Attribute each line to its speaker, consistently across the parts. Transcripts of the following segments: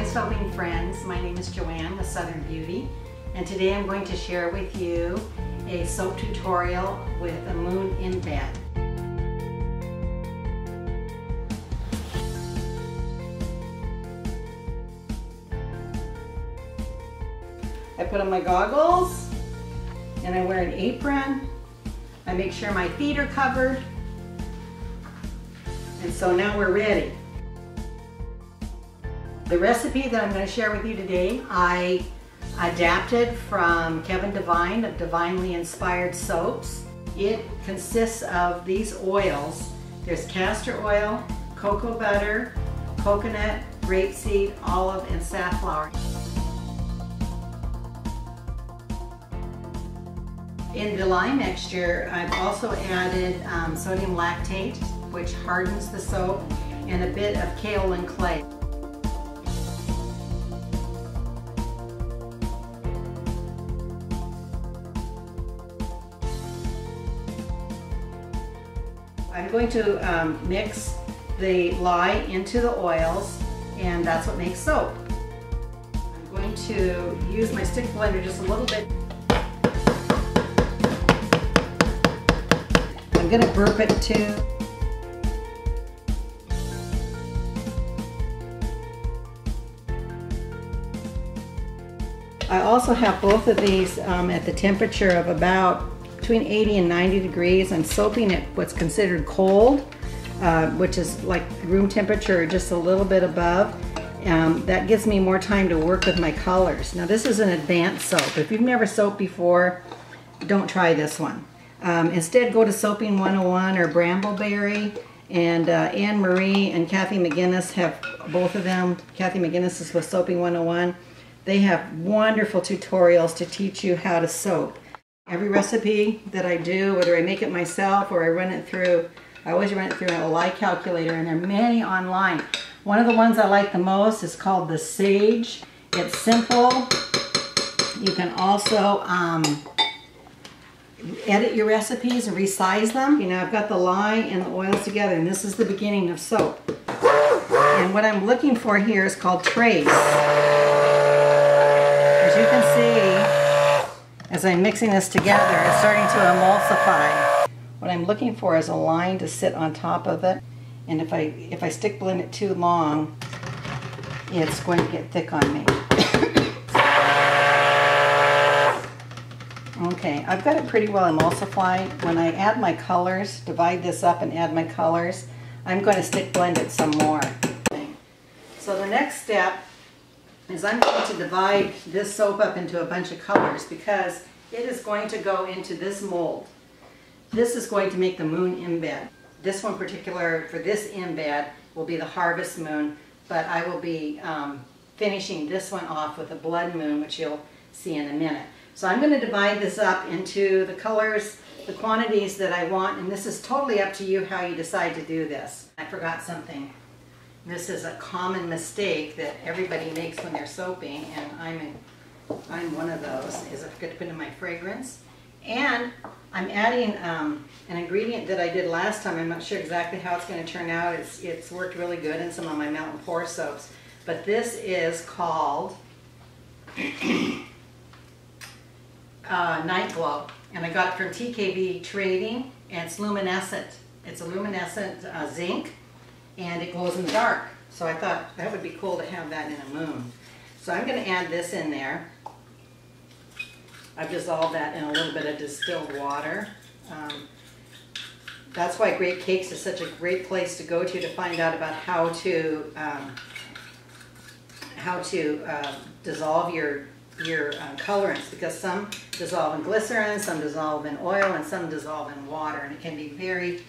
Speaker 1: soaping friends, my name is Joanne with Southern Beauty, and today I'm going to share with you a soap tutorial with a moon in bed. I put on my goggles and I wear an apron. I make sure my feet are covered, and so now we're ready. The recipe that I'm going to share with you today, I adapted from Kevin Devine of Divinely Inspired Soaps. It consists of these oils. There's castor oil, cocoa butter, coconut, grapeseed, olive, and safflower. In the lye mixture, I've also added sodium lactate, which hardens the soap, and a bit of kaolin clay. I'm going to mix the lye into the oils, and that's what makes soap. I'm going to use my stick blender just a little bit. I'm going to burp it too. I also have both of these at the temperature of about between 80 and 90 degrees. I'm soaping at what's considered cold, which is like room temperature, just a little bit above. That gives me more time to work with my colors. Now this is an advanced soap. If you've never soaped before, don't try this one. Instead, go to Soaping 101 or Brambleberry, and Anne Marie and Kathy McGinnis have both of them. Kathy McGinnis is with Soaping 101. They have wonderful tutorials to teach you how to soap. Every recipe that I do, whether I make it myself or I run it through, I always run it through a lye calculator, and there are many online. One of the ones I like the most is called the Sage. It's simple. You can also edit your recipes and resize them. You know, I've got the lye and the oils together, and this is the beginning of soap. And what I'm looking for here is called trace. As you can see, as I'm mixing this together, it's starting to emulsify. What I'm looking for is a line to sit on top of it, and if I stick blend it too long, it's going to get thick on me. Okay, I've got it pretty well emulsified. When I add my colors, divide this up and add my colors, I'm going to stick blend it some more. So the next step is I'm going to divide this soap up into a bunch of colors because it is going to go into this mold. This is going to make the moon in bed. This one particular, for this in bed, will be the harvest moon, but I will be finishing this one off with a blood moon, which you'll see in a minute. So I'm going to divide this up into the colors, the quantities that I want, and this is totally up to you how you decide to do this. I forgot something. This is a common mistake that everybody makes when they're soaping, and I'm one of those, is I forget to put in my fragrance. And I'm adding an ingredient that I did last time. I'm not sure exactly how it's going to turn out. It's worked really good in some of my melt and pour soaps. But this is called Night Glow, and I got it from TKB Trading, and it's luminescent. It's a luminescent zinc, and it glows in the dark. So I thought that would be cool to have that in a moon. So I'm going to add this in there. I've dissolved that in a little bit of distilled water. That's why Great Cakes is such a great place to go to find out about how to dissolve your colorants, because some dissolve in glycerin, some dissolve in oil, and some dissolve in water, and it can be very,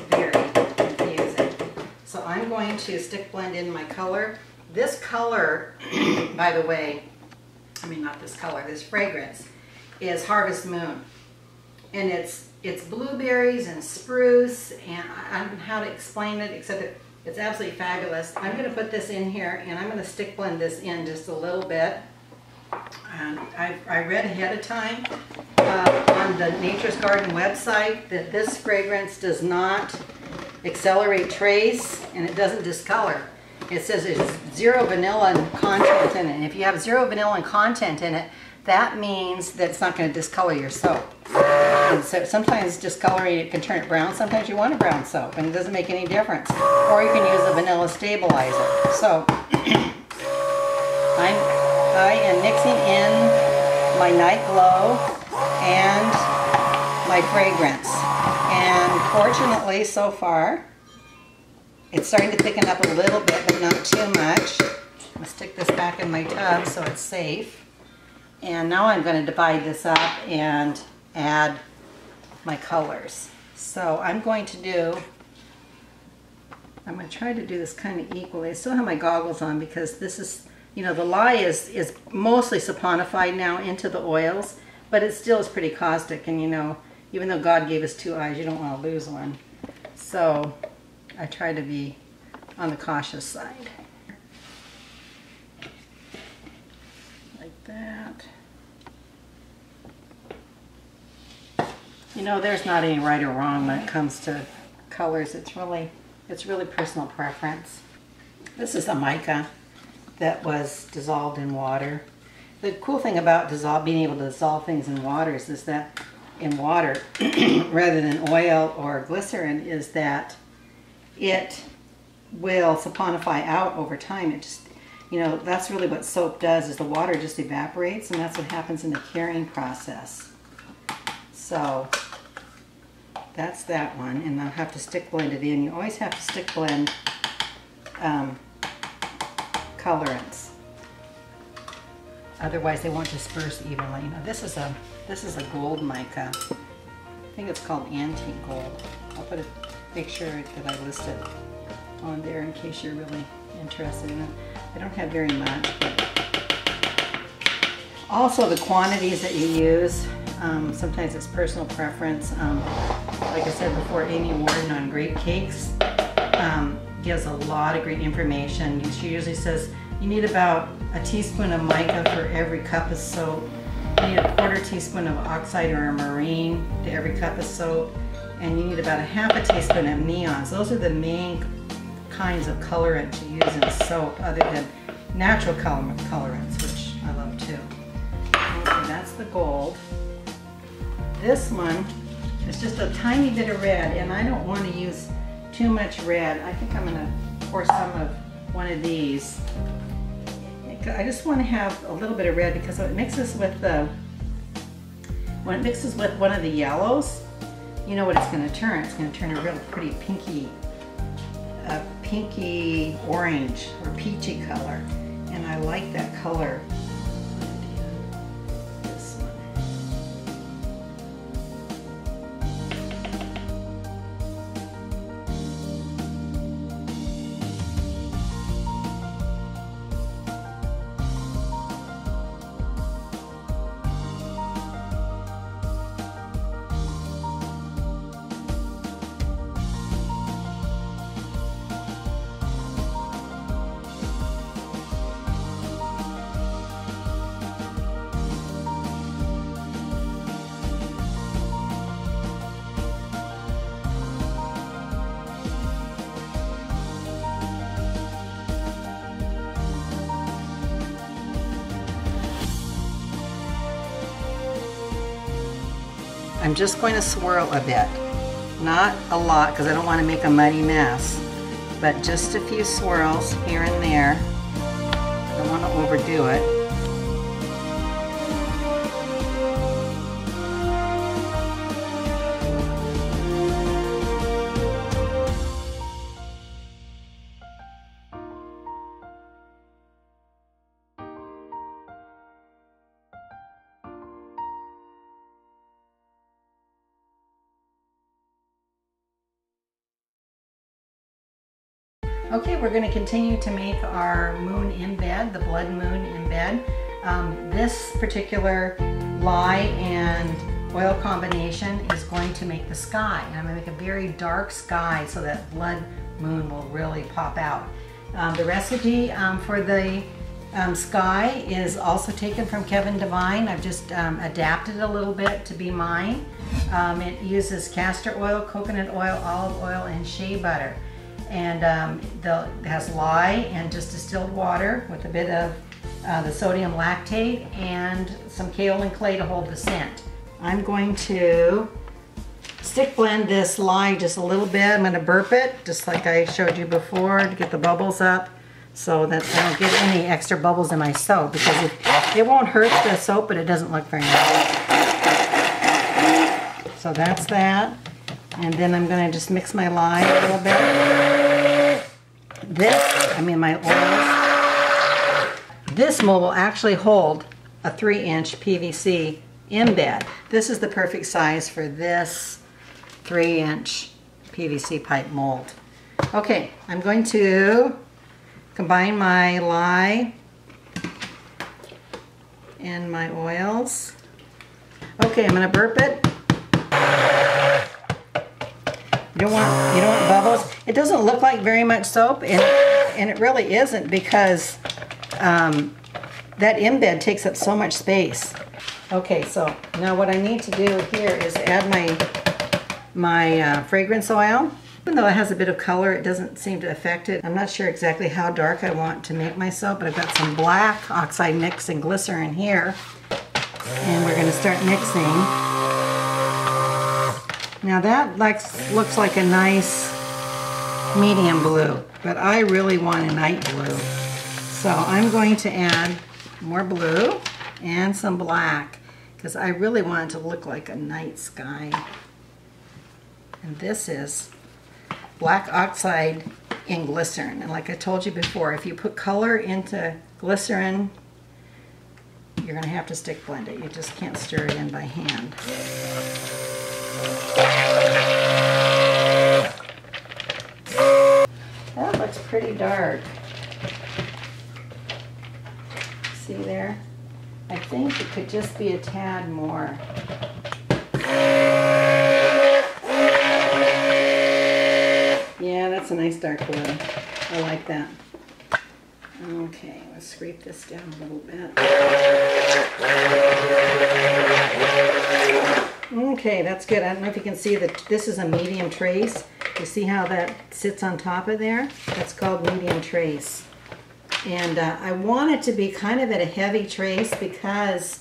Speaker 1: very confusing. So I'm going to stick blend in my color. This color, by the way, I mean not this color, this fragrance, is Harvest Moon. And it's blueberries and spruce, and I don't know how to explain it except it's absolutely fabulous. I'm going to put this in here, and I'm going to stick blend this in just a little bit. And I read ahead of time on the Nature's Garden website that this fragrance does not accelerate trace, and it doesn't discolor. It says it's zero vanilla content in it. And if you have zero vanilla content in it, that means that it's not going to discolor your soap. And so sometimes discoloring it can turn it brown. Sometimes you want a brown soap and it doesn't make any difference. Or you can use a vanilla stabilizer. So I am mixing in my Night Glow and my fragrance. And fortunately so far, it's starting to thicken up a little bit, but not too much. I'm going to stick this back in my tub so it's safe. And now I'm going to divide this up and add my colors. So I'm going to try to do this kind of equally. I still have my goggles on because this is, you know, the lye is mostly saponified now into the oils, but it still is pretty caustic. And you know, even though God gave us two eyes, you don't want to lose one. So I try to be on the cautious side. Like that. You know, there's not any right or wrong when it comes to colors. It's really personal preference. This is a mica that was dissolved in water. The cool thing about being able to dissolve things in waters is that in water rather than oil or glycerin is that it will saponify out over time. It just, you know, that's really what soap does, is the water just evaporates, and that's what happens in the curing process. So that's that one, and I'll have to stick blend it in. You always have to stick blend colorants, otherwise they won't disperse evenly. Now this is a gold mica. I think it's called antique gold. I'll make sure that I list it on there in case you're really interested in it. I don't have very much, but also the quantities that you use. Sometimes it's personal preference. Like I said before, Amy Warden on grape cakes gives a lot of great information. She usually says you need about a teaspoon of mica for every cup of soap. You need a quarter teaspoon of oxide or marine to every cup of soap. And you need about a half a teaspoon of neons. Those are the main kinds of colorant to use in soap other than natural colorants, which I love too. Okay, that's the gold. This one is just a tiny bit of red, and I don't want to use too much red. I think I'm going to pour some of one of these. I just want to have a little bit of red because when it mixes with one of the yellows, you know what it's going to turn. It's going to turn a real pretty pinky orange or peachy color, and I like that color. I'm just going to swirl a bit, not a lot because I don't want to make a muddy mess, but just a few swirls here and there. I don't want to overdo it. Okay, we're going to continue to make our moon embed, the blood moon embed. This particular lye and oil combination is going to make the sky. And I'm going to make a very dark sky so that blood moon will really pop out. The recipe for the sky is also taken from Kevin Devine. I've just adapted it a little bit to be mine. It uses castor oil, coconut oil, olive oil, and shea butter. and it has lye and just distilled water with a bit of the sodium lactate and some kaolin clay to hold the scent. I'm going to stick blend this lye just a little bit. I'm going to burp it just like I showed you before to get the bubbles up so that I don't get any extra bubbles in my soap, because it won't hurt the soap, but it doesn't look very nice. So that's that. And then I'm going to just mix my lye a little bit. My oils. This mold will actually hold a 3-inch PVC embed. This is the perfect size for this 3-inch PVC pipe mold. Okay, I'm going to combine my lye and my oils. Okay, I'm going to burp it. You don't want bubbles. It doesn't look like very much soap, and it really isn't, because that embed takes up so much space. Okay, so now what I need to do here is add my fragrance oil. Even though it has a bit of color, it doesn't seem to affect it. I'm not sure exactly how dark I want to make my soap, but I've got some black oxide mix and glycerin here, and we're going to start mixing. Now that looks like a nice medium blue, but I really want a night blue. So I'm going to add more blue and some black, because I really want it to look like a night sky. And this is black oxide in glycerin. And like I told you before, if you put color into glycerin, you're going to have to stick blend it. You just can't stir it in by hand. That looks pretty dark. See there? I think it could just be a tad more. Yeah, that's a nice dark blue. I like that. Okay, let's scrape this down a little bit. Okay, that's good. I don't know if you can see that this is a medium trace. You see how that sits on top of there? That's called medium trace. And I want it to be kind of at a heavy trace, because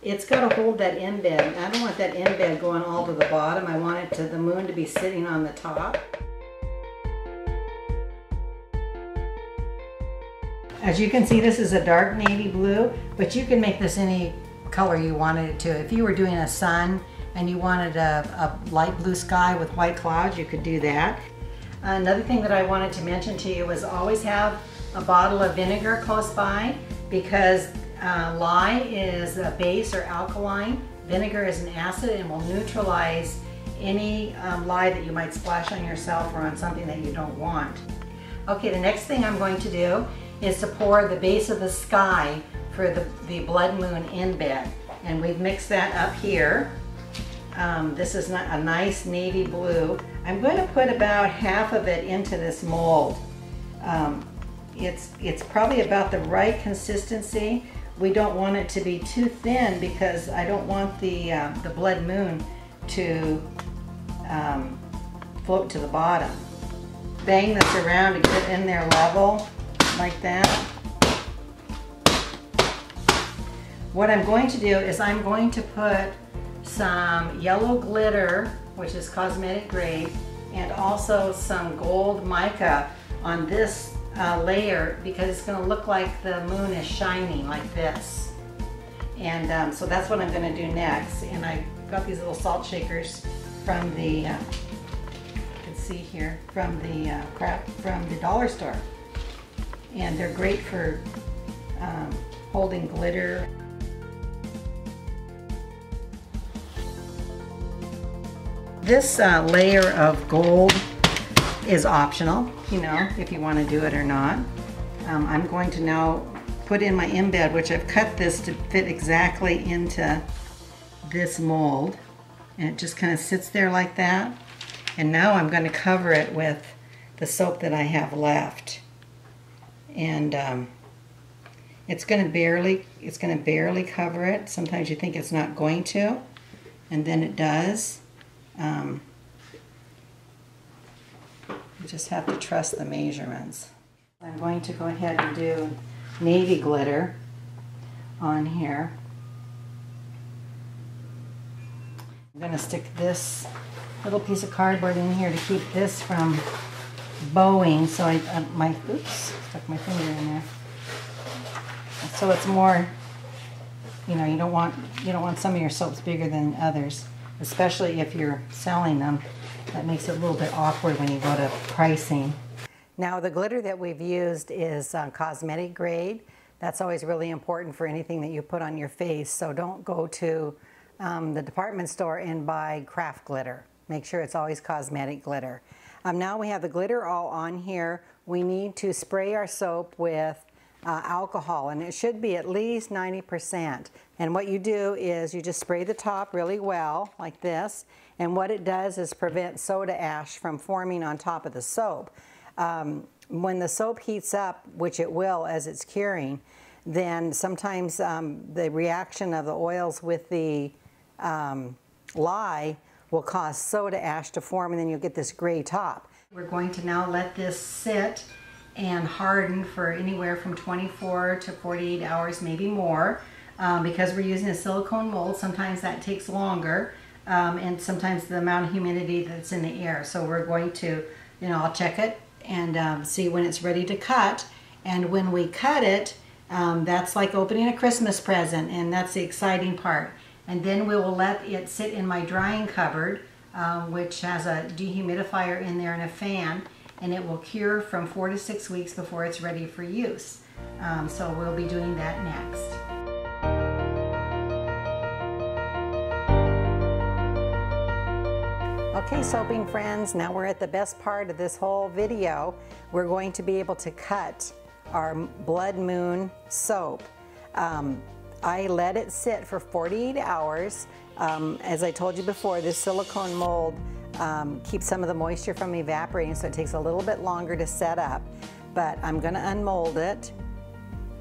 Speaker 1: it's got to hold that embed. I don't want that embed going all to the bottom. I want the moon to be sitting on the top. As you can see, this is a dark navy blue, but you can make this any color you wanted it to. If you were doing a sun and you wanted a light blue sky with white clouds, you could do that. Another thing that I wanted to mention to you was always have a bottle of vinegar close by, because lye is a base or alkaline. Vinegar is an acid and will neutralize any lye that you might splash on yourself or on something that you don't want. Okay, the next thing I'm going to do is to pour the base of the sky for the blood moon embed. And we've mixed that up here. This is a nice navy blue. I'm going to put about half of it into this mold. It's probably about the right consistency. We don't want it to be too thin, because I don't want the blood moon to float to the bottom. Bang this around to get it in there level, like that. What I'm going to do is I'm going to put some yellow glitter, which is cosmetic grade, and also some gold mica on this layer, because it's going to look like the moon is shining like this. And so that's what I'm going to do next. And I got these little salt shakers from the, you can see here, from the dollar store. And they're great for holding glitter. This layer of gold is optional, you know, if you want to do it or not. I'm going to now put in my embed, which I've cut this to fit exactly into this mold. And it just kind of sits there like that. And now I'm going to cover it with the soap that I have left. And it's going to barely cover it. Sometimes you think it's not going to, and then it does. You just have to trust the measurements. I'm going to go ahead and do navy glitter on here. I'm going to stick this little piece of cardboard in here to keep this from bowing. So oops, stuck my finger in there. So it's more, you know, you don't want some of your soaps bigger than others, especially if you're selling them. That makes it a little bit awkward when you go to pricing. Now the glitter that we've used is cosmetic grade. That's always really important for anything that you put on your face. So don't go to the department store and buy craft glitter. Make sure it's always cosmetic glitter. Now we have the glitter all on here. We need to spray our soap with alcohol, and it should be at least 90%. And what you do is you just spray the top really well, like this, and what it does is prevent soda ash from forming on top of the soap. When the soap heats up, which it will as it's curing, then sometimes the reaction of the oils with the lye will cause soda ash to form, and then you'll get this gray top. We're going to now let this sit and harden for anywhere from 24 to 48 hours, maybe more. Because we're using a silicone mold, sometimes that takes longer, and sometimes the amount of humidity that's in the air. So we're going to, you know, I'll check it and see when it's ready to cut. And when we cut it, that's like opening a Christmas present, and that's the exciting part. And then we will let it sit in my drying cupboard, which has a dehumidifier in there and a fan, and it will cure from 4 to 6 weeks before it's ready for use. So we'll be doing that next. Okay, soaping friends, now we're at the best part of this whole video. We're going to be able to cut our Blood Moon soap. I let it sit for 48 hours. As I told you before, this silicone mold keeps some of the moisture from evaporating, so it takes a little bit longer to set up. But I'm going to unmold it.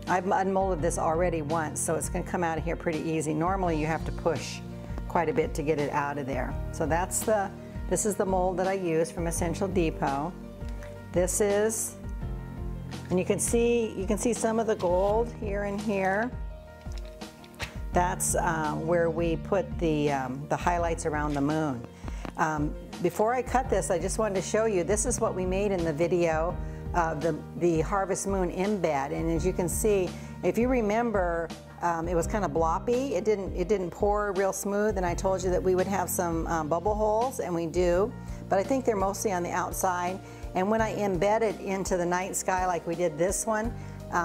Speaker 1: I've unmolded this already once, so it's going to come out of here pretty easy. Normally you have to push quite a bit to get it out of there. So this is the mold that I use from Essential Depot. This is, and you can see some of the gold here and here. That's where we put the highlights around the moon. Before I cut this, I just wanted to show you, this is what we made in the video of the Harvest Moon embed. And as you can see, if you remember, it was kind of bloppy. It didn't pour real smooth, and I told you that we would have some bubble holes, and we do. But I think they're mostly on the outside. And when I embed it into the night sky like we did this one,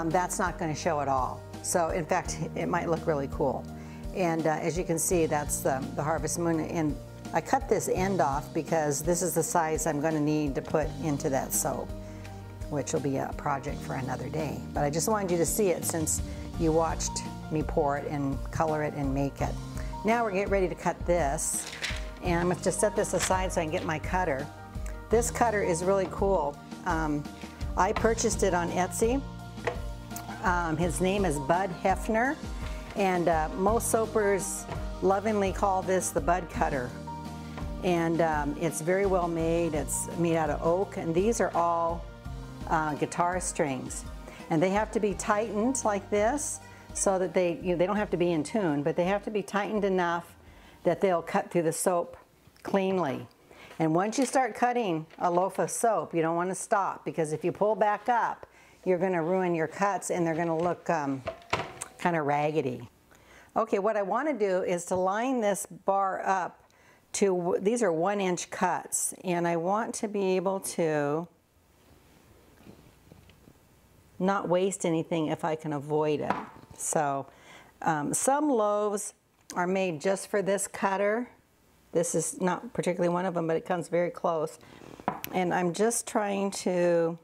Speaker 1: that's not going to show at all. So in fact, it might look really cool. And as you can see, that's the Harvest Moon. And I cut this end off because this is the size I'm going to need to put into that soap, which will be a project for another day. But I just wanted you to see it since you watched me pour it and color it and make it. Now we're getting ready to cut this. And I'm going to just set this aside so I can get my cutter. This cutter is really cool. I purchased it on Etsy. His name is Bud Hefner, and most soapers lovingly call this the Bud Cutter. And it's very well made. It's made out of oak, and these are all guitar strings. And they have to be tightened like this so that they don't have to be in tune, but they have to be tightened enough that they'll cut through the soap cleanly. And once you start cutting a loaf of soap, you don't want to stop, because if you pull back up, you're going to ruin your cuts and they're going to look kind of raggedy. Okay, what I want to do is to line this bar up to, these are 1-inch cuts, and I want to be able to not waste anything if I can avoid it. So some loaves are made just for this cutter. This is not particularly one of them, but it comes very close. And I'm just trying to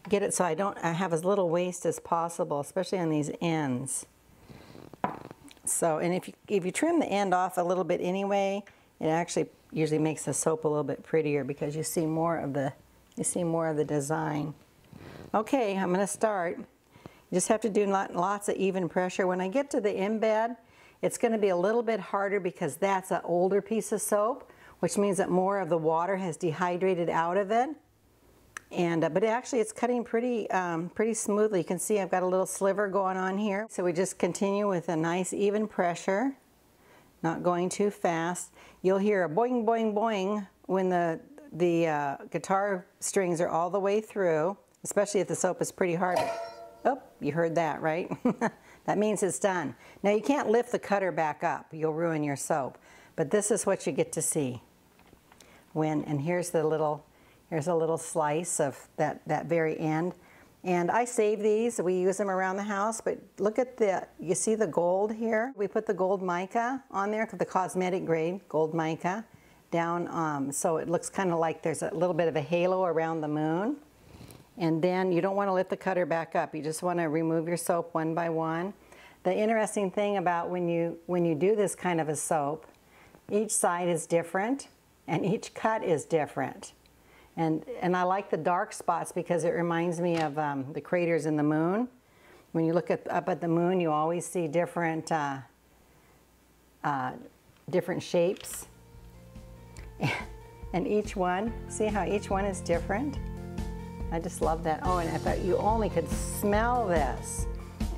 Speaker 1: get it so I have as little waste as possible, especially on these ends. So, and if you trim the end off a little bit anyway, it actually usually makes the soap a little bit prettier because you see more of the design. Okay, I'm going to start. You just have to do lots of even pressure. When I get to the embed, it's going to be a little bit harder because that's an older piece of soap, which means that more of the water has dehydrated out of it. And but actually it's cutting pretty smoothly. You can see I've got a little sliver going on here. So we just continue with a nice even pressure, not going too fast. You'll hear a boing, boing, boing when the guitar strings are all the way through, especially if the soap is pretty hard. Oh, you heard that, right? That means it's done. Now you can't lift the cutter back up. You'll ruin your soap. But this is what you get to see. And here's a little slice of that very end. And I save these. We use them around the house. But look at you see the gold here? We put the gold mica on there, the cosmetic grade gold mica, down so it looks kind of like there's a little bit of a halo around the moon. And then you don't want to lift the cutter back up. You just want to remove your soap one by one. The interesting thing about when you do this kind of a soap, each side is different and each cut is different. And I like the dark spots because it reminds me of the craters in the moon. When you look up at the moon, you always see different different shapes. And each one, see how each one is different? I just love that. Oh, and I thought you only could smell this.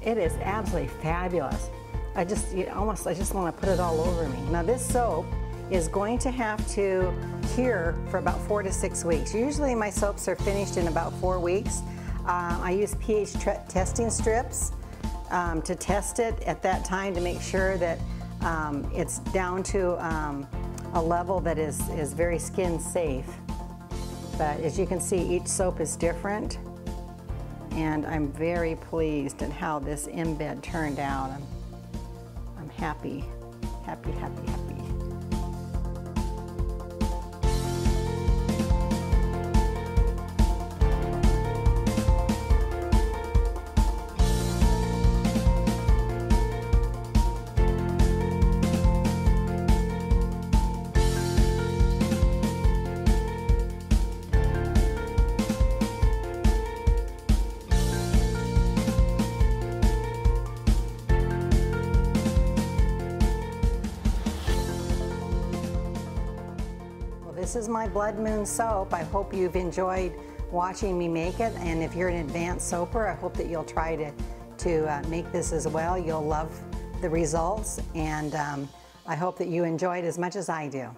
Speaker 1: It is absolutely fabulous. I just want to put it all over me. Now this soap is going to have to cure for about 4 to 6 weeks. Usually my soaps are finished in about 4 weeks. I use pH testing strips to test it at that time to make sure that it's down to a level that is very skin safe. But as you can see, each soap is different, and I'm very pleased at how this embed turned out. I'm happy, happy, happy, happy. This is my Blood Moon soap. I hope you've enjoyed watching me make it, and if you're an advanced soaper, I hope that you'll try to make this as well. You'll love the results, and I hope that you enjoy it as much as I do.